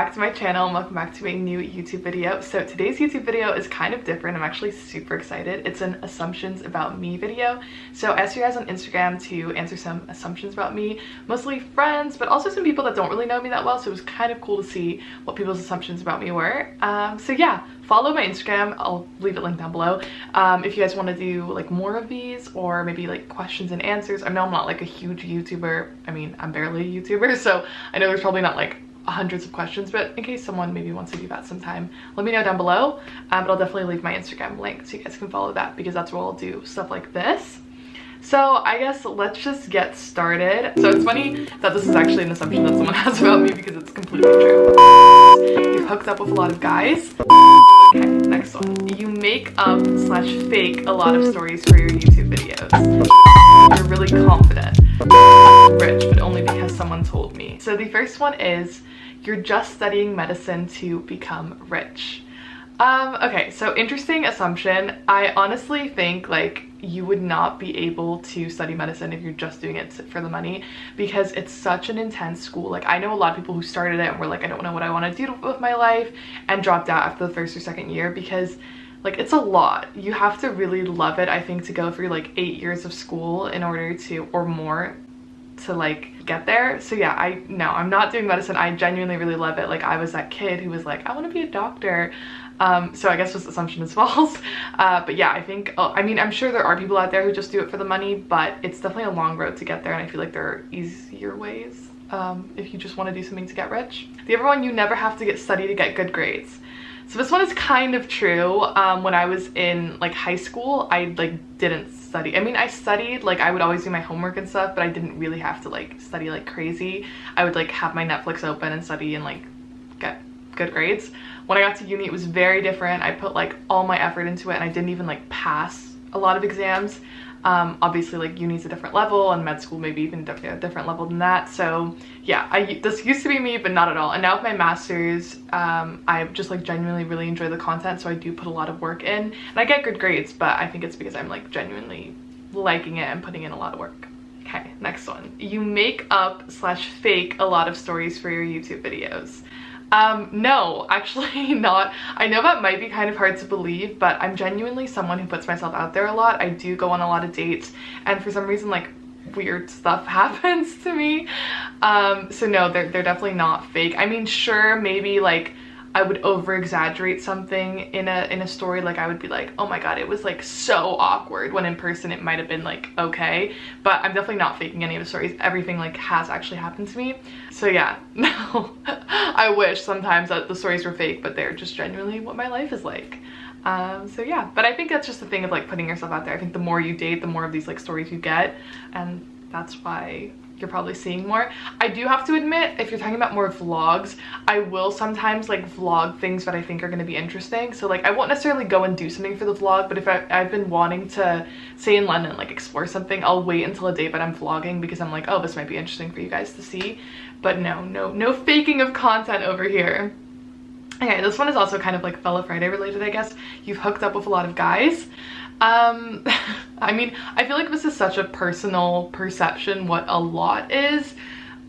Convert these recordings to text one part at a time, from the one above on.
back to my channel and welcome back to a new YouTube video. So today's YouTube video is kind of different. I'm actually super excited. It's an assumptions about me video. So I asked you guys on Instagram to answer some assumptions about me, mostly friends, but also some people that don't really know me that well. So it was kind of cool to see what people's assumptions about me were. So yeah, follow my Instagram. I'll leave it linked down below. If you guys want to do like more of these or maybe like questions and answers. I know I'm not like a huge YouTuber. I mean, I'm barely a YouTuber, so I know there's probably not like hundreds of questions, but in case someone maybe wants to do that sometime, let me know down below. But I'll definitely leave my Instagram link so you guys can follow that, because that's where I'll do stuff like this. So I guess let's just get started. So it's funny that this is actually an assumption that someone has about me, because it's completely true. You've hooked up with a lot of guys. Okay, next one. You make up / fake a lot of stories for your YouTube videos. You're really confident. Rich, but only because someone told me. So the first one is, you're just studying medicine to become rich. Okay, so interesting assumption. I honestly think like you would not be able to study medicine if you're just doing it for the money, because it's such an intense school. Like, I know a lot of people who started it and were like, I don't know what I want to do with my life, and dropped out after the first or second year, because like it's a lot. You have to really love it, I think, to go through like 8 years of school in order to, or more, to like get there. So yeah, I'm not doing medicine. I genuinely really love it. Like, I was that kid who was like, I want to be a doctor. So I guess this assumption is false. But yeah, I think, I mean, I'm sure there are people out there who just do it for the money, but it's definitely a long road to get there, and I feel like there are easier ways if you just want to do something to get rich. The other one, you never have to study to get good grades. So this one is kind of true. When I was in like high school, I like didn't study. I mean, I studied, like I would always do my homework and stuff, but I didn't really have to like study like crazy. I would like have my Netflix open and study and like get good grades. When I got to uni, it was very different. I put like all my effort into it, and I didn't even like pass a lot of exams. Obviously like uni's a different level, and med school maybe even a different level than that. So yeah, this used to be me, but not at all. And now with my master's, I just like genuinely really enjoy the content, so I do put a lot of work in, and I get good grades, but I think it's because I'm like genuinely liking it and putting in a lot of work. Okay, next one. You make up / fake a lot of stories for your YouTube videos. No, actually not. I know that might be kind of hard to believe, but I'm genuinely someone who puts myself out there a lot. I do go on a lot of dates, and for some reason like weird stuff happens to me. So no, they're definitely not fake. I mean, sure, maybe like I would over exaggerate something in a story. Like I would be like, oh my god, it was like so awkward, when in person it might have been like okay. But I'm definitely not faking any of the stories. Everything like has actually happened to me. So yeah, no. I wish sometimes that the stories were fake, but they're just genuinely what my life is like. So yeah, but I think that's just the thing of like putting yourself out there. I think the more you date, the more of these like stories you get, and that's why you're probably seeing more. I do have to admit, if you're talking about more vlogs, I will sometimes like vlog things that I think are going to be interesting. So like I won't necessarily go and do something for the vlog, but if I've been wanting to, say in London, like explore something, I'll wait until a day that I'm vlogging, because I'm like, oh, this might be interesting for you guys to see. But no faking of content over here. Okay, this one is also kind of like Fellow Friday related, I guess. You've hooked up with a lot of guys. I mean, I feel like this is such a personal perception what a lot is.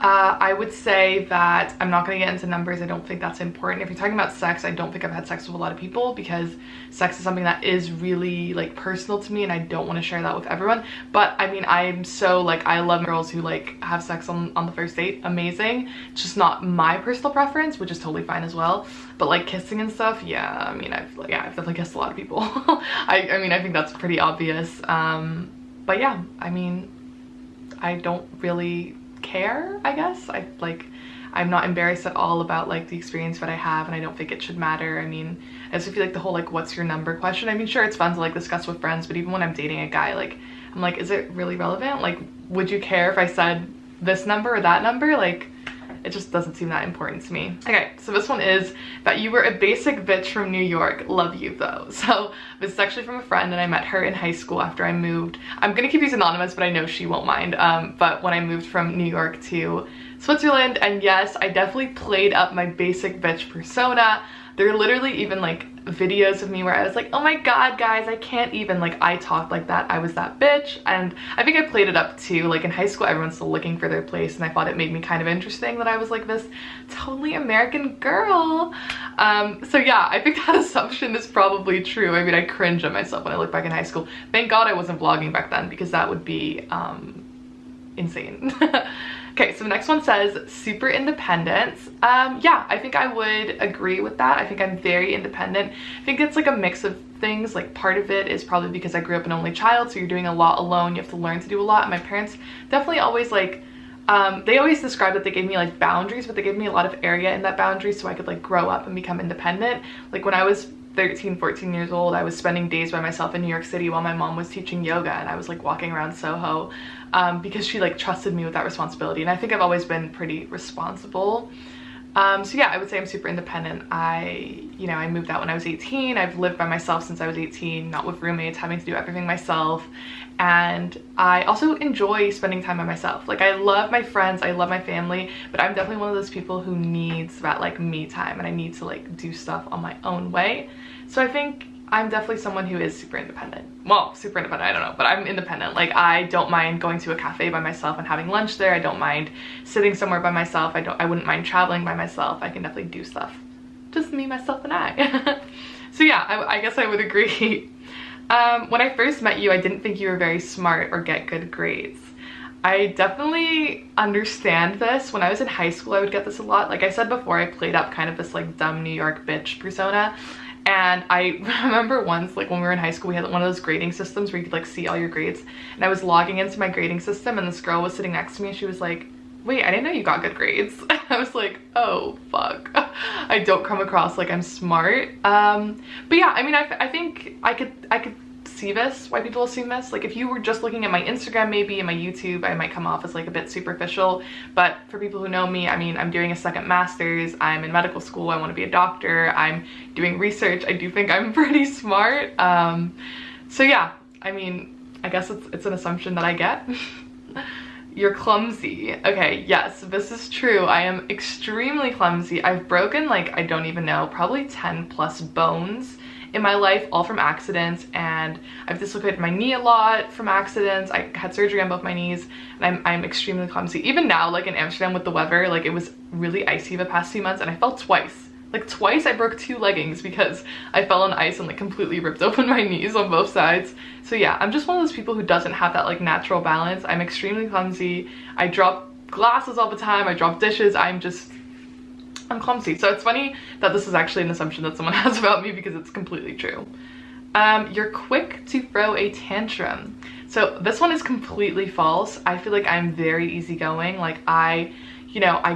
I would say that I'm not going to get into numbers. I don't think that's important. If you're talking about sex, I don't think I've had sex with a lot of people, because sex is something that is really like personal to me, and I don't want to share that with everyone. But I mean, I'm so like, I love girls who like have sex on the first date. Amazing. It's just not my personal preference, which is totally fine as well. But like kissing and stuff, yeah, I mean, I've definitely kissed a lot of people. I mean, I think that's pretty obvious. But yeah, I mean, I don't really care, I guess. I'm not embarrassed at all about like the experience that I have, and I don't think it should matter. I mean, I just feel like the whole like what's your number question, I mean, sure, it's fun to like discuss with friends, but even when I'm dating a guy, like I'm like, is it really relevant? Like, would you care if I said this number or that number? Like, it just doesn't seem that important to me. Okay, so this one is that you were a basic bitch from New York. Love you though. So this is actually from a friend, and I met her in high school after I moved. I'm gonna keep these anonymous, but I know she won't mind. But when I moved from New York to Switzerland, and yes, I definitely played up my basic bitch persona. There are literally even like videos of me where I was like, oh my god guys, I can't even, like, I talked like that, I was that bitch. And I think I played it up too. Like in high school everyone's still looking for their place, and I thought it made me kind of interesting that I was like this totally American girl. So yeah, I think that assumption is probably true. I mean, I cringe at myself when I look back in high school. Thank god I wasn't vlogging back then, because that would be insane. Okay, so the next one says super independent. Yeah, I think I would agree with that. I think I'm very independent. I think it's like a mix of things. Like part of it is probably because I grew up an only child, so you're doing a lot alone. You have to learn to do a lot. And my parents definitely always like, they always describe that they gave me like boundaries, but they gave me a lot of area in that boundary so I could like grow up and become independent. Like when I was 13, 14 years old, I was spending days by myself in New York City while my mom was teaching yoga, and I was like walking around Soho because she like trusted me with that responsibility. And I think I've always been pretty responsible. So yeah, I would say I'm super independent. You know, I moved out when I was 18. I've lived by myself since I was 18, not with roommates, having to do everything myself. And I also enjoy spending time by myself. Like I love my friends, I love my family, but I'm definitely one of those people who needs that like me time, and I need to like do stuff on my own way. So I think I'm definitely someone who is super independent. Well, super independent, I don't know, but I'm independent. Like I don't mind going to a cafe by myself and having lunch there. I don't mind sitting somewhere by myself. I wouldn't mind traveling by myself. I can definitely do stuff. Just me, myself, and I. So yeah, I guess I would agree. When I first met you, I didn't think you were very smart or get good grades. I definitely understand this. When I was in high school, I would get this a lot. Like I said before, I played up kind of this like dumb New York bitch persona. And I remember once, like when we were in high school, we had one of those grading systems where you could like see all your grades. And I was logging into my grading system, and this girl was sitting next to me, and she was like, wait, I didn't know you got good grades. I was like, oh fuck. I don't come across like I'm smart. But yeah, I mean, I think I could see this, why people assume this. Like if you were just looking at my Instagram maybe and my YouTube, I might come off as like a bit superficial. But for people who know me, I mean, I'm doing a second master's, I'm in medical school, I want to be a doctor, I'm doing research. I do think I'm pretty smart. So yeah, I mean, I guess it's an assumption that I get. You're clumsy. Okay, yes, this is true. I am extremely clumsy. I've broken like, I don't even know, probably 10 plus bones in my life, all from accidents, and I've dislocated my knee a lot from accidents. I had surgery on both my knees, and I'm extremely clumsy. Even now, like in Amsterdam with the weather, like it was really icy the past few months, and I fell twice. Like twice I broke 2 leggings because I fell on ice and like completely ripped open my knees on both sides. So yeah, I'm just one of those people who doesn't have that like natural balance. I'm extremely clumsy. I drop glasses all the time, I drop dishes, I'm clumsy. So it's funny that this is actually an assumption that someone has about me, because it's completely true. You're quick to throw a tantrum. So this one is completely false. I feel like I'm very easygoing. Like I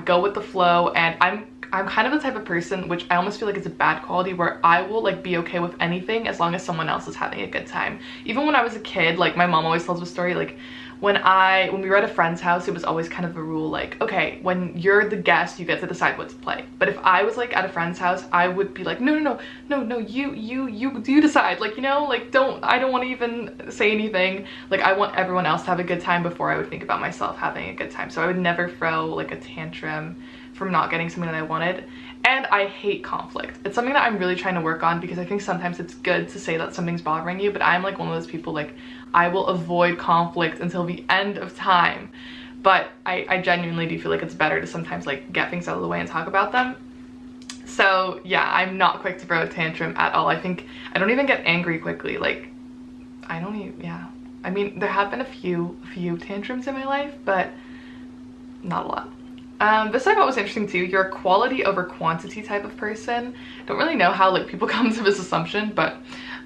go with the flow, and I'm kind of the type of person, which I almost feel like is a bad quality, where I will like be okay with anything as long as someone else is having a good time. Even when I was a kid, like my mom always tells a story, like when we were at a friend's house, it was always kind of a rule like, okay, when you're the guest, you get to decide what to play. But if I was like at a friend's house, I would be like, no, you decide. Like, you know, like I don't want to even say anything. Like I want everyone else to have a good time before I would think about myself having a good time. So I would never throw like a tantrum from not getting something that I wanted. And I hate conflict. It's something that I'm really trying to work on, because I think sometimes it's good to say that something's bothering you, but I'm like one of those people, like I will avoid conflict until the end of time. But I genuinely do feel like it's better to sometimes like get things out of the way and talk about them. So yeah, I'm not quick to throw a tantrum at all. I think I don't even get angry quickly. Like I don't even, yeah. I mean, there have been a few tantrums in my life, but not a lot. This I thought was interesting too. You're a quality over quantity type of person. Don't really know how like people come to this assumption, but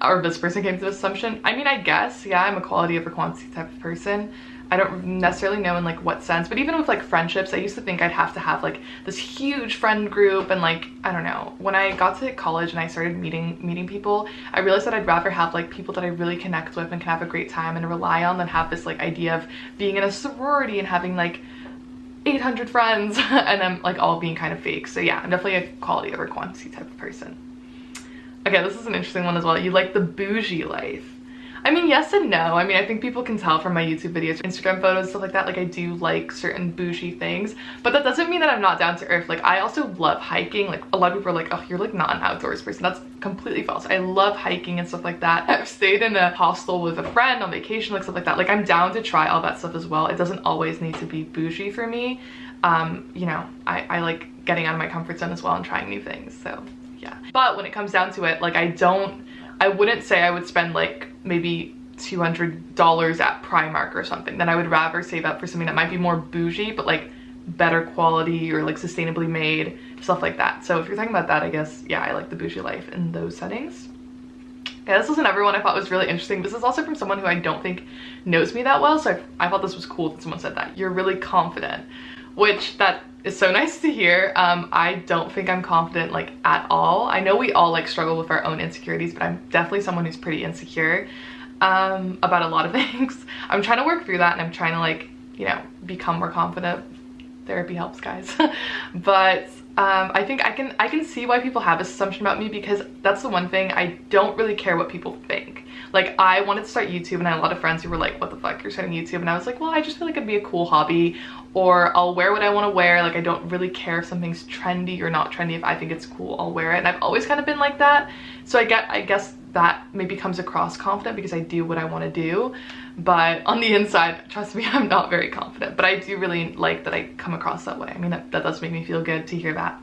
or this person came to this assumption. I mean, I guess, yeah, I'm a quality over quantity type of person. I don't necessarily know in like what sense, but even with like friendships, I used to think I'd have to have like this huge friend group, and like, I don't know, when I got to college and I started meeting people, I realized that I'd rather have like people that I really connect with and can have a great time and rely on, than have this like idea of being in a sorority and having like 800 friends and them like all being kind of fake. So yeah, I'm definitely a quality over quantity type of person. Okay, this is an interesting one as well. You like the bougie life. I mean, yes and no. I mean, I think people can tell from my YouTube videos, Instagram photos, stuff like that. Like, I do like certain bougie things, but that doesn't mean that I'm not down to earth. Like, I also love hiking. Like, a lot of people are like, oh, you're like not an outdoors person. That's completely false. I love hiking and stuff like that. I've stayed in a hostel with a friend on vacation, like stuff like that. Like, I'm down to try all that stuff as well. It doesn't always need to be bougie for me. You know, I like getting out of my comfort zone as well and trying new things. So yeah. But when it comes down to it, like, I wouldn't say I would spend like maybe $200 at Primark or something. Then I would rather save up for something that might be more bougie, but like better quality or like sustainably made, stuff like that. So if you're talking about that, I guess, yeah, I like the bougie life in those settings. Yeah, this was another one I thought was really interesting. This is also from someone who I don't think knows me that well, so I thought this was cool that someone said that. You're really confident, which that is so nice to hear. I don't think I'm confident like at all. I know we all like struggle with our own insecurities, but I'm definitely someone who's pretty insecure about a lot of things. I'm trying to work through that, and I'm trying to like, you know, become more confident. Therapy helps, guys. But I think I can see why people have this assumption about me, because that's the one thing, I don't really care what people think. Like, I wanted to start YouTube and I had a lot of friends who were like, what the fuck, you're starting YouTube? And I was like, well, I just feel like it'd be a cool hobby, or I'll wear what I want to wear. Like, I don't really care if something's trendy or not trendy. If I think it's cool, I'll wear it. And I've always kind of been like that. So I guess that maybe comes across confident because I do what I want to do. But on the inside, trust me, I'm not very confident. But I do really like that I come across that way. I mean, that does make me feel good to hear that.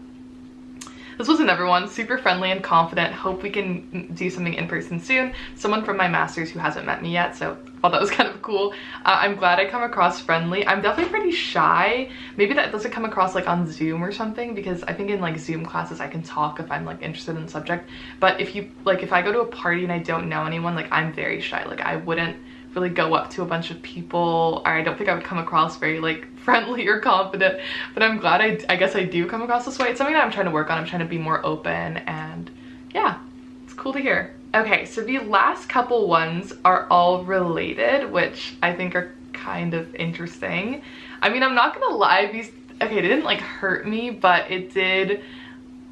This was another one, super friendly and confident. Hope we can do something in person soon. Someone from my master's who hasn't met me yet, so I thought that was kind of cool. I'm glad I come across friendly. I'm definitely pretty shy. Maybe that doesn't come across like on Zoom or something, because I think in like Zoom classes I can talk if I'm like interested in the subject. But if I go to a party and I don't know anyone, like, I'm very shy. Like, I wouldn't really go up to a bunch of people, or I don't think I would come across very like friendly or confident. But I'm glad I guess I do come across this way. It's something that I'm trying to work on. I'm trying to be more open, and yeah, it's cool to hear. Okay, so the last couple ones are all related, which I think are kind of interesting. I mean, I'm not gonna lie, these, okay, they didn't like hurt me, but it did.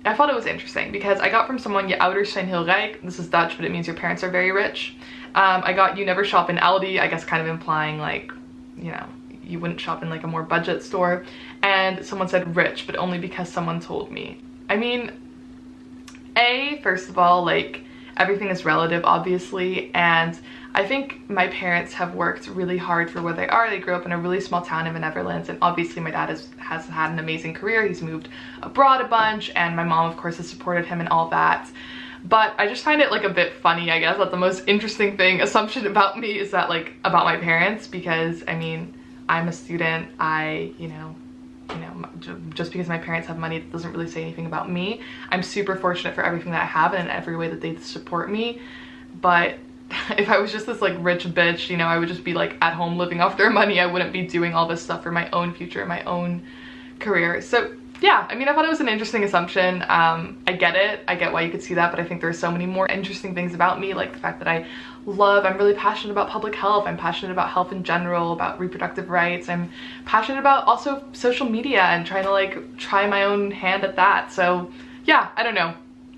I thought it was interesting because I got from someone, je ouders zijn heel rijk. This is Dutch, but it means your parents are very rich. I got, you never shop in Aldi, I guess kind of implying like, you know, you wouldn't shop in like a more budget store. And someone said rich, but only because someone told me. I mean, first of all, like, everything is relative, obviously, and I think my parents have worked really hard for where they are. They grew up in a really small town in the Netherlands, and obviously my dad has had an amazing career. He's moved abroad a bunch, and my mom, of course, has supported him and all that. But I just find it like a bit funny, I guess, that the most interesting assumption about me is that, like, about my parents, because I mean, I'm a student. You know, just because my parents have money, that doesn't really say anything about me. I'm super fortunate for everything that I have and in every way that they support me. But if I was just this like rich bitch, you know, I would just be like at home living off their money. I wouldn't be doing all this stuff for my own future, my own career. So yeah, I mean, I thought it was an interesting assumption. I get it. I get why you could see that, but I think there's so many more interesting things about me, like the fact that I'm really passionate about public health. I'm passionate about health in general, about reproductive rights. I'm passionate about also social media and trying to like try my own hand at that. So yeah, I don't know.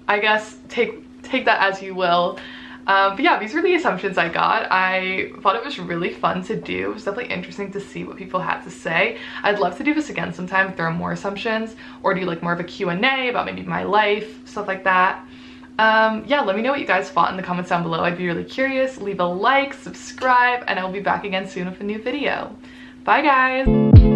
I guess take that as you will. But yeah, these were the assumptions I got. I thought it was really fun to do. It was definitely interesting to see what people had to say. I'd love to do this again sometime if there are more assumptions, or do like more of a Q&A about maybe my life, stuff like that. Yeah, let me know what you guys thought in the comments down below. I'd be really curious. Leave a like, subscribe, and I'll be back again soon with a new video. Bye, guys!